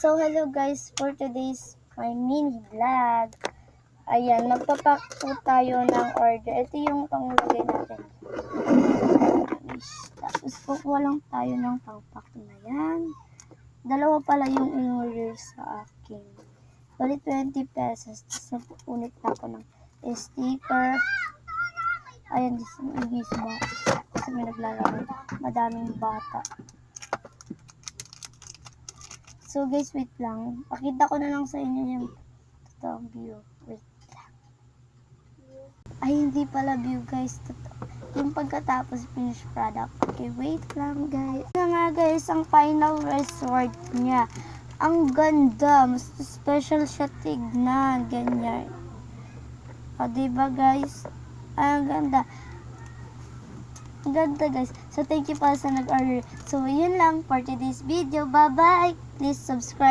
So, hello guys, for today's my mini vlog. Ayan, magpapack po tayo ng order. Ito yung panglagay natin. Tapos, kukuha lang tayo ng pang-pack na yan. Dalawa pala yung in-order sa akin. Bali, 20 pesos. Tapos, napunit na ako ng sticker. Ayan, nagis ba? Kasi may naglalaro. Madaming bata. So guys, wait lang. Pakita ko na lang sa inyo yung totoong view. Wait lang. Ay, hindi pala view guys. Yung pagkatapos finished product. Okay, wait lang guys. Ito nga guys, ang final resort niya. Ang ganda. Mas special siya tignan. Ganyan. O, diba guys? Ang ganda. Ang ganda guys. So, thank you pala sa nag-order. So, yun lang for today's video. Bye-bye. Please subscribe.